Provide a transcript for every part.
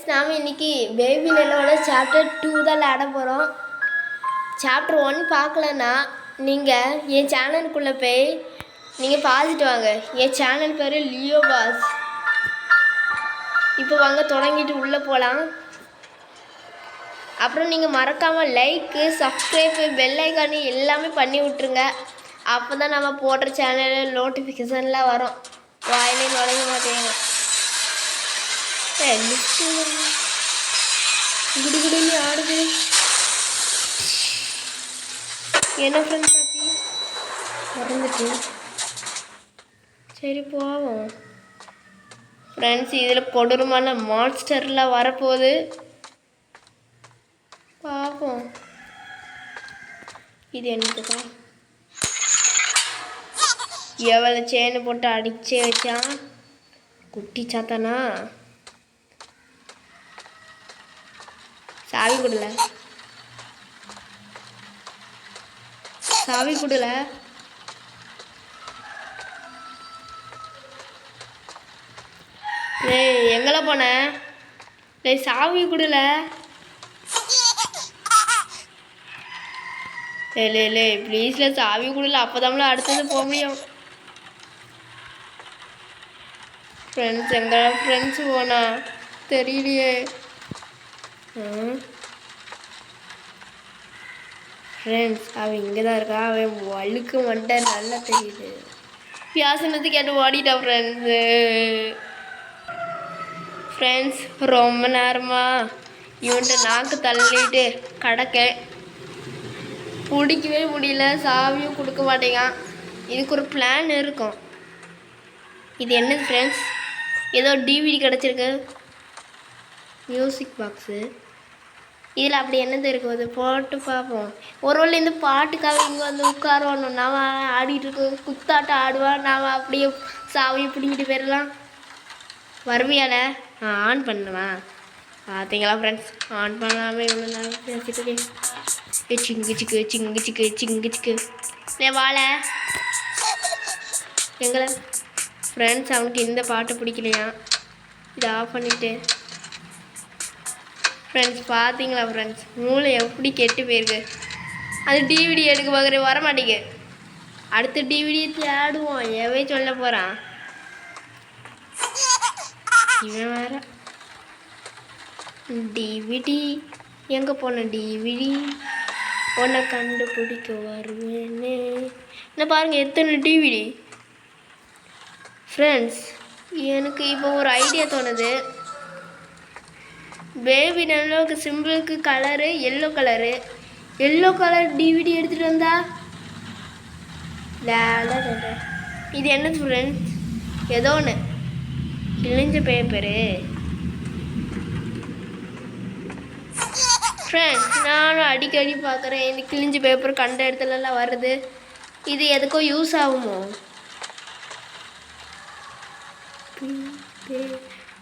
நாம் இன்றைக்கி baby நிலவோட chapter 2 தான் விளையாட போகிறோம். சாப்டர் 1 பார்க்கலன்னா நீங்கள் என் சேனலுக்குள்ளே போய் நீங்கள் பார்த்துட்டு வாங்க. என் சேனல் பேர் லியோ பாஸ். இப்போ வாங்க தொடங்கிட்டு உள்ளே போகலாம். அப்புறம் நீங்கள் மறக்காமல் லைக்கு, சப்ஸ்கிரைபு, பெல் ஐக்கானு எல்லாமே பண்ணி விட்ருங்க. அப்போ தான் நம்ம போடுற சேனலில் நோட்டிஃபிகேஷன்லாம் வரும். வாயிலே நுழைய மாட்டேங்க. குடுகுடுன்னு ஆடுது. என்ன ஃப்ரெண்ட்ஸ் ஆச்சு மறந்துட்டு. சரி போவோம் ஃப்ரெண்ட்ஸ். இதில் கொடூரமான மான்ஸ்டர்லாம் வரப்போகுது, பார்ப்போம். இது என்னதுக்கா? எவ்வளோ செயின் போட்டு அடிச்சே வச்சான். குட்டி சாத்தானா? சாவி கொடுல, சாவி கொடுல. ஏய் எங்கே போன? ஏய் சாவி கொடுல. இல்லை ப்ளீஸ்ல சாவி கொடுல, அப்போ தான் அடுத்தது போக முடியும். ஃப்ரெண்ட்ஸ் எங்கே ஃப்ரெண்ட்ஸ் போனா தெரியலையே. ஃப்ரெண்ட்ஸ் அவன் இங்கே தான் இருக்கா. அவன் வழுக்கு மண்டை நல்லா தெரியுது. பியாசனத்து கேட்டு ஓடிட்டான் ஃப்ரெண்ட்ஸ். ரொம்ப நேரமாக இவன்ட்டு நாக்கு தள்ளிட்டு கிடக்க, பிடிக்கவே முடியல. சாவியும் கொடுக்க மாட்டேங்கான். இதுக்கு ஒரு பிளான் இருக்கும். இது என்னது ஃப்ரெண்ட்ஸ்? ஏதோ டிவிடி கிடச்சிருக்கு. Music box. இதில் அப்படி என்னது இருக்குது போட்டு பார்ப்போம். ஒரு வேளை இந்த பாட்டுக்காக இங்கே வந்து உட்காரணும். நாம் ஆடிட்டு இருக்க குத்தாட்டம் ஆடுவான். நாம் அப்படியே சாவியை பிடிங்கிட்டு போயிடலாம். வருவியால ஆன் பண்ணுவேன். பார்த்தீங்களா ஃப்ரெண்ட்ஸ், ஆன் பண்ணாமல் இவ்வளோ நேரம் பேசிட்டு சிங்கு சிக்கு சிங்கு சிக்கு சிங்கு சிக்கு. வாழை எங்களை ஃப்ரெண்ட்ஸ் அவனுக்கு இந்த பாட்டு பிடிக்கலையா? இதை ஆஃப் பண்ணிவிட்டு ஃப்ரெண்ட்ஸ் பார்த்தீங்களா ஃப்ரெண்ட்ஸ், மூளை எப்படி கெட்டு போயிருக்கு. அது டிவிடி எடுக்க பார்க்குற வர மாட்டேங்க. அடுத்த டிவிடியை தேடுவோம். எவே சொல்ல போகிறான் இவன் வேற. டிவிடி எங்கே போன? டிவிடி உன்னை கண்டுபிடிக்க வருவேன்னு. என்ன பாருங்கள் எத்தனை டிவிடி. ஃப்ரெண்ட்ஸ் எனக்கு இப்போ ஒரு ஐடியா தோணுது. பேபி நல்லவுக்கு சிம்பிளுக்கு colour yellow colour. Yellow colour DVD எடுத்துகிட்டு வந்தா இது என்னது ஃப்ரெண்ட்ஸ்? ஏதோ ஒன்று கிழிஞ்ச பேப்பரு. ஃப்ரெண்ட்ஸ் நானும் அடிக்கடி பார்க்குறேன் இந்த கிழிஞ்ச பேப்பர் கண்ட இடத்துலலாம் வருது. இது எதுக்கோ யூஸ் ஆகுமோ?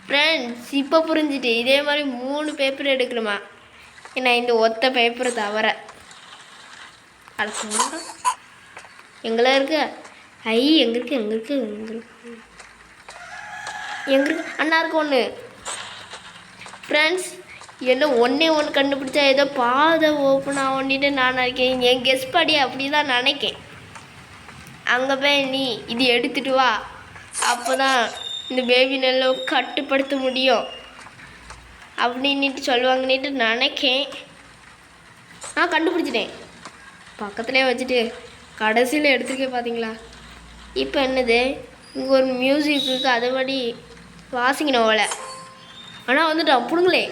ஃப்ரெண்ட்ஸ் இப்போ புரிஞ்சுட்டு இதே மாதிரி 3 பேப்பர் எடுக்கணுமா? ஏன்னா இந்த ஒத்த பேப்பரை தவிர அடுத்த எங்களா இருக்கு. ஐ எங்கே இருக்கு அண்ணாருக்கு ஒன்று. ஃப்ரெண்ட்ஸ் என்ன ஒன்றே ஒன்று கண்டுபிடிச்சா ஏதோ பாதை ஓப்பன் ஆகிட்டு நான் நினைக்கிறேன். என் கெஸ் படி அப்படி தான் நினைக்கேன். அங்கே போய் நீ இது எடுத்துட்டு வா, அப்போ தான் இந்த பேபி நல்லா கட்டுப்படுத்த முடியும் அப்படின்ட்டு சொல்லுவாங்கன்னுட்டு நினைக்கேன். நான் கண்டுபிடிச்சிட்டேன். பக்கத்துலேயே வச்சுட்டு கடைசியில் எடுத்துருக்கேன் பார்த்தீங்களா? இப்போ என்னது இங்கே ஒரு மியூசிக் இருக்குது. அதுபடி வாசிக்கணும் அவளை. ஆனால் வந்துட்டோம். புடுங்களா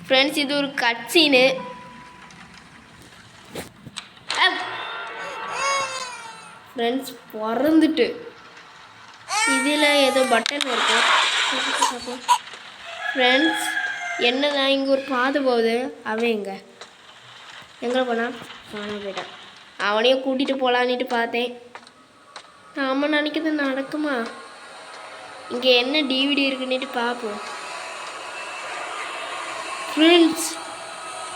ஃப்ரெண்ட்ஸ். இது ஒரு கட் சீனு. ஃப்ரெண்ட்ஸ் பிறந்துட்டு இதில் ஏதோ பட்டன் இருக்கு. ஃப்ரெண்ட்ஸ் என்னதான் இங்கே ஒரு பாதை போகுது. அவன் எங்கே போனான்? போயிட்டான். அவனையும் கூட்டிகிட்டு போகலான்ட்டு பார்த்தேன். நாம நினைக்கிறது நடக்குமா? இங்கே என்ன டிவிடி இருக்குன்னுட்டு பார்ப்போம். ஃப்ரெண்ட்ஸ்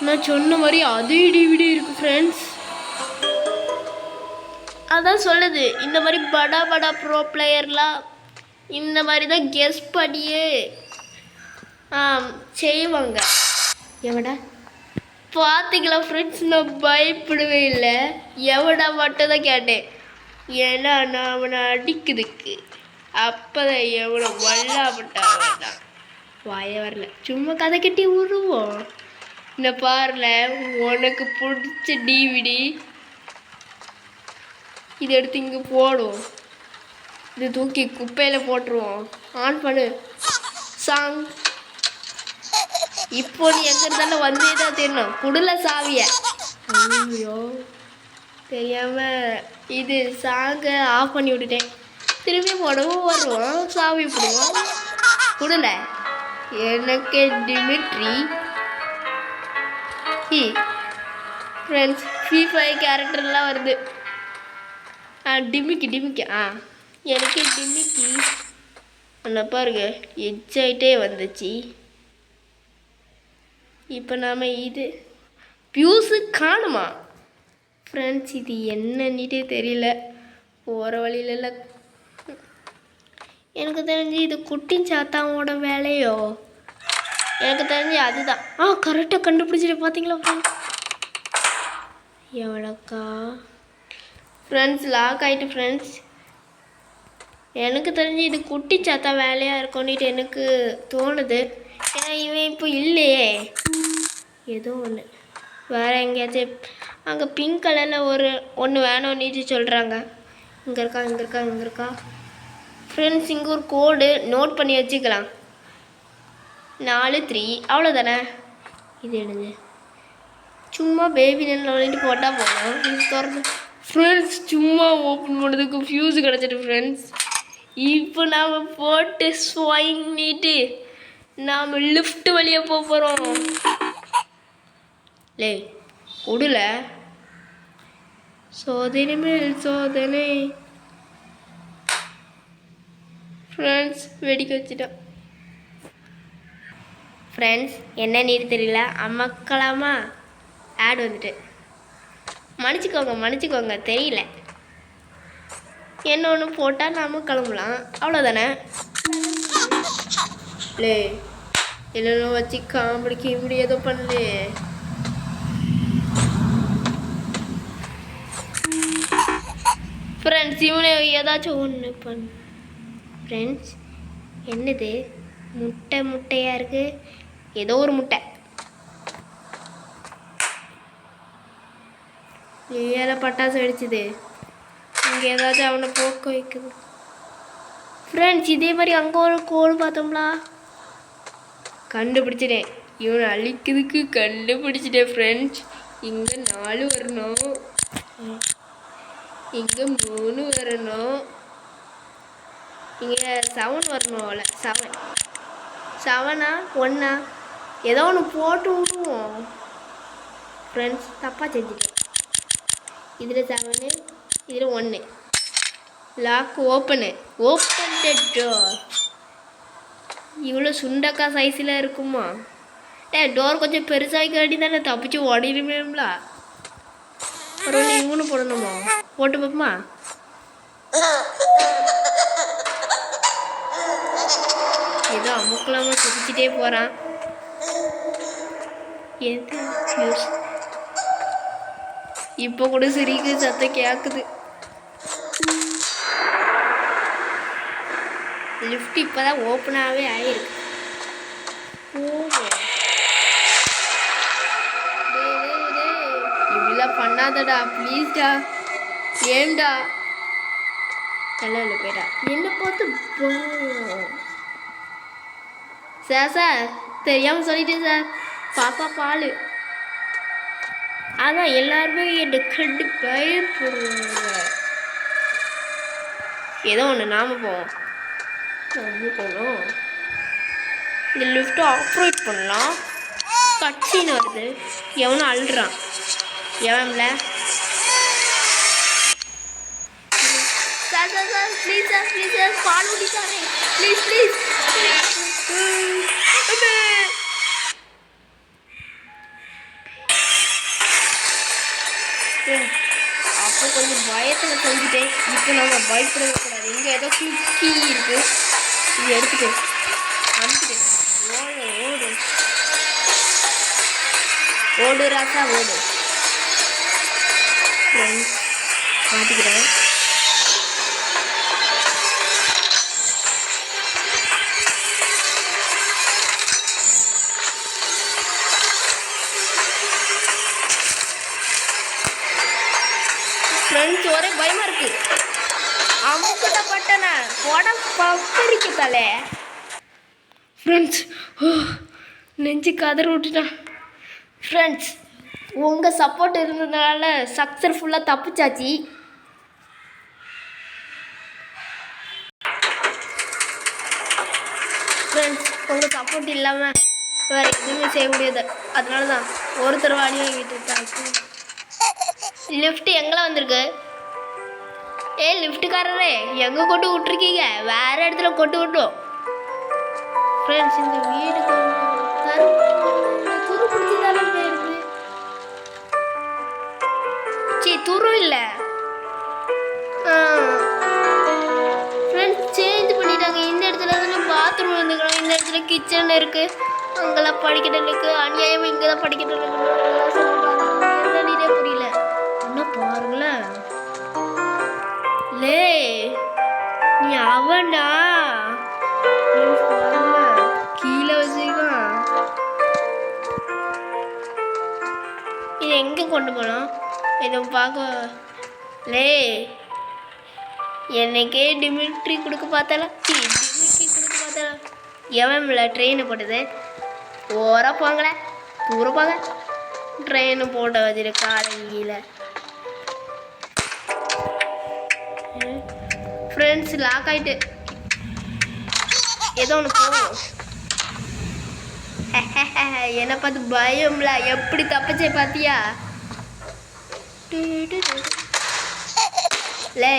நான் சொன்ன மாதிரி அதே டிவிடி இருக்குது ஃப்ரெண்ட்ஸ். அதான் சொல்லுது இந்த மாதிரி படா ப்ரோ பிளேயர்லாம் இந்த மாதிரி தான் கெஸ் பண்ணியே செய்வாங்க. எவடா பார்த்தீங்களா ஃப்ரெண்ட்ஸ், நான் பயப்படவே இல்லை. எவடா மட்டும் தான் கேட்டேன், ஏன்னா நான் அவனை அடிக்குதுக்கு. அப்போ தான் எவனை வல்லாப்பட்டான். வாய வரல, சும்மா கதை கட்டி விடுவோம். இந்த பாருல, உனக்கு பிடிச்ச டிவிடி இதை எடுத்து இங்கே போடுவோம். இது தூக்கி குப்பையில் போட்டுருவோம். ஆன் பண்ணு சாங். இப்போ நீ எங்க இருந்தாலும் வந்தே தான் தெரியணும். குடல சாவிய. ஐயோ தெரியாம இது சாங்கை ஆஃப் பண்ணி விட்டுட்டேன். திரும்பி போடவும் வருவோம், சாவி போடுவோம். குடல எனக்கு டிமிட்ரி ஃப்ரெண்ட்ஸ் FIFA கேரக்டர்லாம் வருது. டிமிக்கி எனக்கு டிமிக்கி என்ன பாருங்க, எக்ஸைட்டே வந்துச்சு. இப்போ நாம் இது பியூஸு காணுமா ஃப்ரெண்ட்ஸ்? இது என்னன்னுட்டே தெரியல. போகிற வழியில எனக்கு தெரிஞ்சு இது குட்டின் சாத்தாவோட வேலையோ, எனக்கு தெரிஞ்சு அதுதான். கரெக்டாக கண்டுபிடிச்சிட்டு பார்த்தீங்களா ஃப்ரெண்ட்ஸ்? எவ்வளோக்கா ஃப்ரெண்ட்ஸ் லாக் ஆகிட்டு ஃப்ரெண்ட்ஸ். எனக்கு தெரிஞ்சு இது குட்டி சாத்தா வேலையாக இருக்கும்னுட்டு எனக்கு தோணுது. ஏன்னா இவன் இப்போ இல்லையே. ஏதோ ஒன்று வேறு எங்கேயாச்சும் அங்கே பிங்க் கலரில் ஒன்று வேணும்னுட்டு சொல்கிறாங்க. இங்கே இருக்கா ஃப்ரெண்ட்ஸ். இங்கே ஒரு கோடு நோட் பண்ணி வச்சுக்கலாம். 4-3 அவ்வளோதானே. இது எழுது சும்மா பேபி நெல்லிட்டு போட்டால் போகலாம். இது திறந்து ஃப்ரெண்ட்ஸ் சும்மா ஓப்பன் பண்ணதுக்கு ஃபியூஸ் கிடச்சிட்டு ஃப்ரெண்ட்ஸ். இப்போ நாம் போட்டு ஸ்வைங்கிட்டு நாம் லிஃப்ட் வழியாக போக போகிறோம். லே விடல, சோதனை மேல் சோதனை ஃப்ரெண்ட்ஸ். வெடிக்க வச்சுட்டோம் ஃப்ரெண்ட்ஸ். என்ன நீர் தெரியல, அம்மக்கலாமா ஆட் வந்துட்டு. மன்னிச்சிக்கோங்க தெரியல. என்ன ஒன்று போட்டால் நாம் கிளம்பலாம், அவ்வளோதானே. லே என்னென்ன வச்சு காமெடிக்கு இப்படி ஏதோ பண்ணலே. ஃப்ரெண்ட்ஸ் இவனை ஏதாச்சும் ஒன்று பண்ணு ஃப்ரெண்ட்ஸ். என்னது முட்டையாக இருக்குது, ஏதோ ஒரு முட்டை. ஏழை பட்டாசு வெடிச்சுது. இங்கே ஏதாச்சும் அவனை போக்க வைக்குது ஃப்ரெண்ட்ஸ். இதே மாதிரி அங்கே ஒரு கோல் பார்த்தோம்லா, கண்டுபிடிச்சிட்டேன். இவனை அழிக்கிறதுக்கு கண்டுபிடிச்சிட்டேன் ஃப்ரெண்ட்ஸ். இங்கே 4 வரணும், இங்கே 3 வரணும், இங்கே 7 வரணும். அவ்வளோ 7 1 ஏதோ ஒன்று போட்டு விடுவோம் ஃப்ரெண்ட்ஸ். தப்பாக செஞ்சுட்டேன். இதில் 7 இதில் 1. Lock open the door. இவ்வளோ சுண்டக்காய் சைஸில் இருக்குமா? டோர் கொஞ்சம் பெருசாகி காட்டி தானே தப்பிச்சு ஓடிடுமேம்ல. ஒரு இவனு போடணுமா? போட்டு பார்ப்போமா? ஏதோ அமுக்கலாம சுற்றிக்கிட்டே போகிறான். எது இப்போ கூட சிரிக்கு சத்தம் கேட்குது. லிஃப்ட் இப்போ தான் ஓப்பனாகவே ஆகிருக்கு. இப்படிலாம் பண்ணாதடா ப்ளீஸ்டா. ஏண்டா நல்லா போய்டா. என்ன பார்த்து சார் தெரியாமல் சொல்லிட்டேன் சார். பாப்பா பால். அதான் எல்லாருமே என்னை கண்டு பயப்படுவாங்க. ஏதோ ஒன்று நாம போவோம். போகணும். இந்த லிஃப்ட்டை ஆப்ரேட் பண்ணலாம். கட்சின்னு வருது. எவனும் அழுறான். எவன்ல சார் ப்ளீஸ் சார் பால் ஊட்டி சார் ப்ளீஸ். அப்போ கொஞ்சம் பயத்தில் செஞ்சுட்டேன். இப்போ நம்ம பயப்படவே கூடாது. இங்கே ஏதோ கீ இருக்குது. இது எடுத்துட்டு அமுக்கிட்டு ஓடு ஓடு ஓடு ராசா ஓடு. ஃப்ரெண்ட்ஸ் மாட்டிக்கிறேன். ஃப்ரெண்ட்ஸ் ஒரே பயமா இருக்கு. அமுக்கிட்டப்பட்டன போட பப்பரிக்கு தலை. ஃப்ரெண்ட்ஸ் நெஞ்சு கதற விட்டுட்டான். ஃப்ரெண்ட்ஸ் உங்கள் சப்போர்ட் இருந்ததுனால சக்ஸஸ்ஃபுல்லாக தப்பிச்சாச்சு. ஃப்ரெண்ட்ஸ் உங்கள் சப்போர்ட் இல்லாமல் வேறு எதுவுமே செய்ய முடியாது. அதனால தான் ஒருத்தர் வாடி வாங்கிட்டு இருக்காச்சு. லிஃப்ட் எங்கே வந்திருக்கு? லிஃப்ட்டுக்காரரே எங்கே கொண்டு விட்ருக்கீங்க? வேறு இடத்துல கொண்டு விட்டோம். ஃப்ரெண்ட்ஸ் இந்த வீடு துரு பிடிச்சி தானே போயிருக்கு. துரு இல்லை ஃப்ரெண்ட்ஸ் சேஞ்ச் பண்ணிட்டாங்க. இந்த இடத்துல வந்து பாத்ரூம் வந்துக்கிறோம். இந்த இடத்துல கிச்சன் இருக்குது. அங்கெல்லாம் படிக்கட்டு இருக்குது. அநியாயமாக இங்கே தான் படிக்கட்டு என்னன்னே புரியல. என்ன பாருங்களேன் லே நீ அவன்டா கீழே வச்சுக்கான். இது எங்கே கொண்டு போனோம்? இதை பார்க்க லே என்னைக்கே டிமிட்ரி கொடுக்க பார்த்தாலும் டிமிட்ரி கொடுக்க பார்த்தாலும் எவன் இல்லை ட்ரெயினை போட்டது. ஓரா போங்களே தூர போங்க. ட்ரெயினு போட்ட வச்சுரு காலையில். ஃப்ரெண்ட்ஸ் லாக் ஆகிட்டு ஏதோ ஒன்று போகும். என்னை பார்த்து பயம்ல எப்படி தப்பிச்சே பார்த்தியா? லே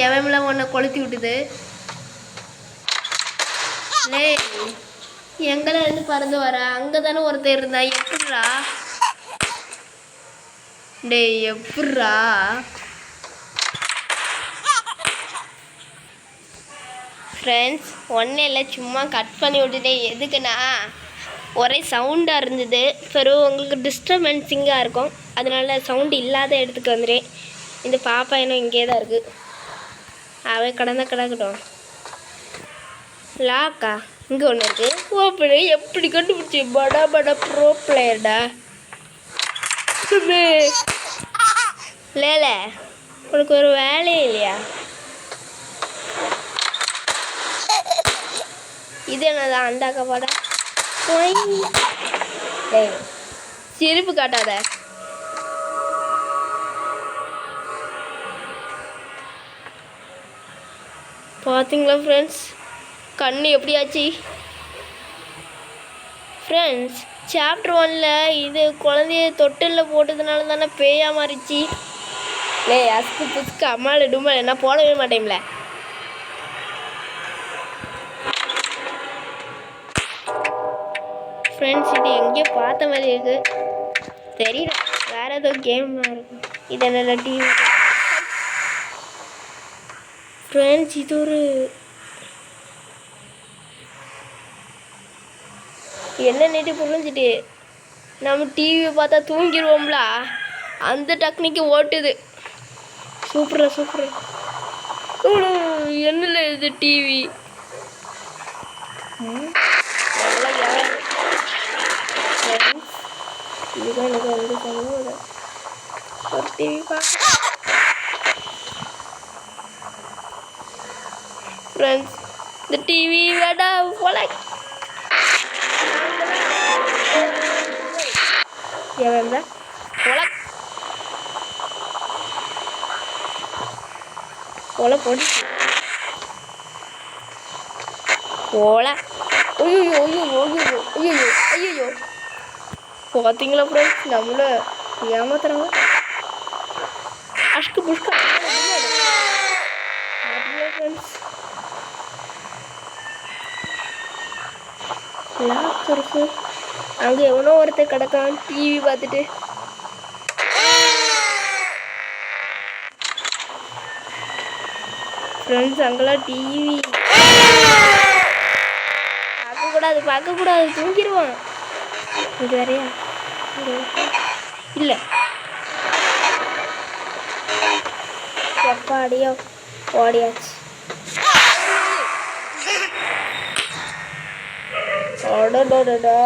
எவன்ல உன்னை கொளுத்தி விட்டுது. லே எங்களை இருந்து பறந்து வர அங்கே தானே ஒருத்தர் இருந்தா. எப்பட்றா டே எப்பட்றா? ஃப்ரெண்ட்ஸ் ஒன்றும் இல்லை சும்மா கட் பண்ணி விட்டுட்டேன். எதுக்குன்னா ஒரே சவுண்டாக இருந்தது. பிறகு உங்களுக்கு டிஸ்டர்பன்ஸிங்காக இருக்கும். அதனால சவுண்டு இல்லாத இடத்துக்கு வந்துடுறேன். இந்த பாப்பா இன்னும் இங்கே தான் இருக்குது. அவன் கிடக்கட்டும். லாக்கா இங்கே ஒன்று இருக்குது. ஓப்பனு எப்படி கண்டுபிடிச்சி படா படா ப்ரோ பிளேயர்டா. லேல உனக்கு ஒரு வேலையே இல்லையா? இது என்னதான் அண்டாக்கா பாட சிரிப்பு காட்டாத. பார்த்தீங்களா ஃப்ரெண்ட்ஸ் கண்ணு எப்படியாச்சு? ஃப்ரெண்ட்ஸ் சாப்டர் 1ல் இது குழந்தைய தொட்டிலில் போட்டதுனால தானே பேயா மாறிச்சு. அஸ்கு புஸ்கு அம்மாள் டும்மாள் என்ன போடவே மாட்டேன்ல. ஃப்ரெண்ட்ஸ் இது எங்கேயோ பார்த்த மாதிரி இருக்குது. தெரியல வேறு ஏதோ கேம் இருக்கும். இது என்னோட டிவி. ஃப்ரெண்ட்ஸ் இது ஒரு என்ன நேற்று புரிஞ்சுட்டு நம்ம டிவியை பார்த்தா தூங்கிடுவோம்ல அந்த டெக்னிக்கு ஓட்டுது. சூப்பரா சூப்பரா. என்னல இது டிவி இதுதான் எனக்கு வந்து சொன்ன ஒரு டிவி பார்க்க. ஃப்ரெண்ட்ஸ் இந்த டிவி வேண்டாம் போல. எவன் போல போல போட்டு போல. ஐயோ ஐயோ ஐயோ ஐயோ ஐயோ பார்த்தீங்களா ஃப்ரெண்ட்ஸ் நம்மள ஏமாத்துறாங்க. அஷ்கு புஷ்கு ஃப்ரெண்ட்ஸ் லாக் இருக்கு. அங்கே எவனோ ஒருத்தர் கிடக்கான் டிவி பார்த்துட்டு. ஃப்ரெண்ட்ஸ் அங்கெல்லாம் டிவி பார்க்கக்கூடாது தூங்கிடுவான். இது வேறையா இல்லை எப்பாடியோ ஓடியாச்சு. அடடா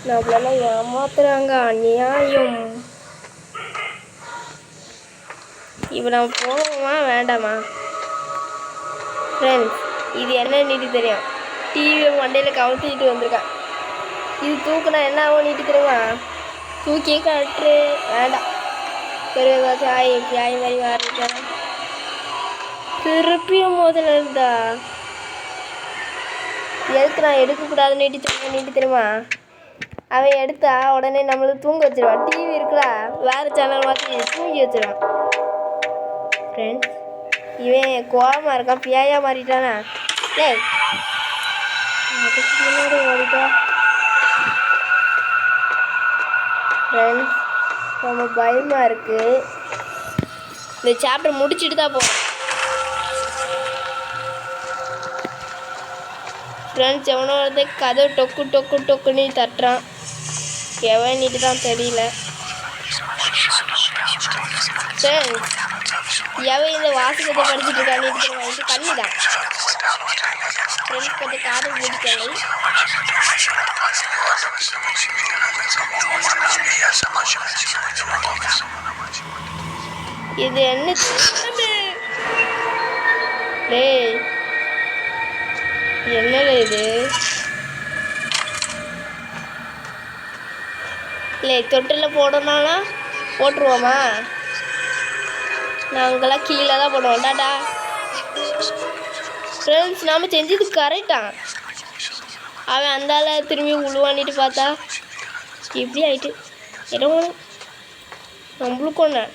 நம்மளெல்லாம் ஏமாத்துறாங்க, அநியாயம். இப்போ நம்ம போகணுமா வேண்டாமா? ஃப்ரெண்ட்ஸ், இது என்ன நீட்டு தெரியும்? டிவியை மண்டையில் கவுத்திட்டு வந்திருக்கான். இது தூக்குனா என்ன ஆகும் நீட்டு தெரியுமா? தூக்கி கட்டு வேண்டாம். பெரிய சாய் பியாய் மாதிரி மாறிட்டான். திருப்பியும் முதல்ல இருந்தா எதுக்கு நான் எடுக்கக்கூடாதுன்னு நீட்டு தெரியுமா? அவன் எடுத்தா உடனே நம்மளுக்கு தூங்க வச்சிருவான். டிவி இருக்குல்ல, வேறு சேனல் மாற்றி தூங்கி வச்சிருவான். ஃப்ரெண்ட்ஸ், இவன் கோவமாக இருக்கான், பியாயா மாறிட்டானா? ஏய் அதுக்கு முன்னாடி ஓடிட்டா. ஃப்ரெண்ட்ஸ், ரொம்ப பயமாக இருக்குது. இந்த சாப்டர் முடிச்சுட்டு தான் போகிறேன். ஃப்ரெண்ட்ஸ், எவனோ வந்து கதை டொக்குன்னு தட்டுறான். எவனிட்டு தான் தெரியல. ஃப்ரெண்ட்ஸ், எவன் இந்த வாசகத்தை படிச்சுட்டு இருக்கான்னு இது கண்ணு தான். ஃப்ரெண்ட்ஸ், கொஞ்சம் காது முடிக்கலை. இது என்ன டேய், என்னல இது? இல்லை தொட்டில் போடணும்னா போட்டுருவோமா? நாங்களாம் கீழே தான் போடுவோம். டாடா ஃப்ரெண்ட்ஸ், நாம் செஞ்சது கரெக்டான். அவன் அந்தால திரும்பி உழுவானிட்டு பார்த்தா இப்படி ஆயிட்டு. என்ன நம்மளுக்கு ஒன்று.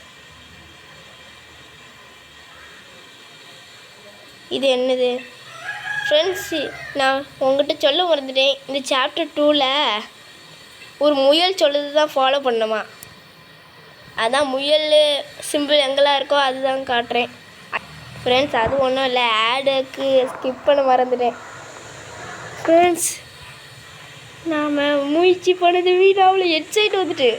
இது என்னது? ஃப்ரெண்ட்ஸ், நான் உங்கள்கிட்ட சொல்ல மறந்துட்டேன். இந்த சாப்டர் 2ல் ஒரு முயல் சொல்லுறது தான் ஃபாலோ பண்ணணுமா? அதான் முயல் சிம்பிள் எங்கெல்லாம் இருக்கோ அதுதான் காட்டுறேன். ஃப்ரெண்ட்ஸ், அது ஒன்றும் இல்லை, ஆடுக்கு ஸ்கிப் பண்ண மறந்துட்டேன். ஃப்ரெண்ட்ஸ், நாம் முயற்சி பண்ணது வீடாவில் எக்ஸைட் வந்துட்டு.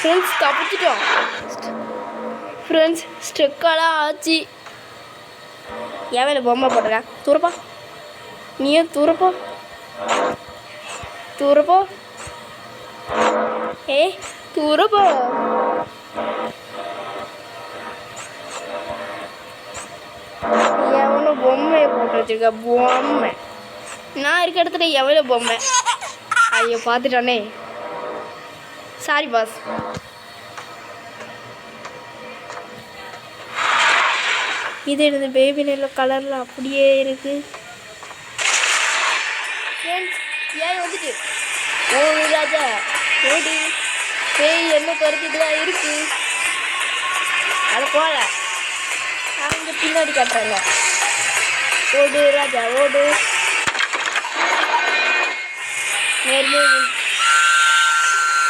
ஃப்ரெண்ட்ஸ், தப்பிச்சிட்டோம். ஃப்ரெண்ட்ஸ், ஸ்டெக்கெல்லாம் ஆச்சு. எவன் பொம்மை போட்டிருக்கேன்? தூரப்பா, நீயும் தூரப்போ. தூரப்போ. எவனோ பொம்மையை போட்டு வச்சிருக்க. பொம்மை நான் இருக்க இடத்துல எவனோ பொம்மை. ஐயோ பார்த்துட்டானே, சாரி பாஸ். இது எனது பேபி நெல்ல கலரில் அப்படியே இருக்குது. ஃப்ரெண்ட்ஸ், ஏன் வந்துட்டு ஓடு ராஜா ஓடு. பேய் என்ன துரத்திட்டு தான் இருக்குது. அதை போகல, அவங்க பின்னாடி காட்டுறாங்க. ஓடு ராஜா ஓடு.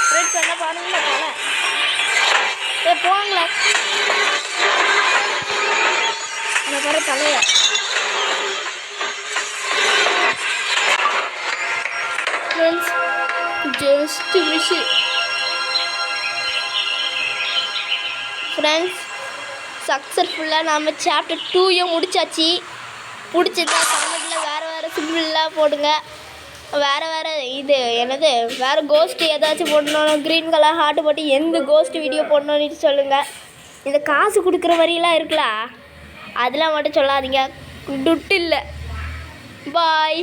ஃப்ரெண்ட்ஸ், என்ன பாருங்களா போல. போங்களா இந்த பாரு தலையா. Friends, just miss. ஃப்ரெண்ட்ஸ், சக்ஸஸ்ஃபுல்லாக நம்ம சாப்டர் 2 முடிச்சாச்சு. பிடிச்சதா கமெண்ட்டில் வேறு சிம்பிளாக போடுங்க. வேறு இது என்னது வேறு கோஸ்ட்டு ஏதாச்சும் போடணும், க்ரீன் கலர் ஹார்ட் போட்டு எந்த கோஸ்ட் வீடியோ போடணுன்னு சொல்லுங்கள். இந்த காசு கொடுக்குற வரியெல்லாம் இருக்குல்ல, அதெல்லாம் மட்டும் சொல்லாதீங்க. துட்டு இல்லை. பாய்.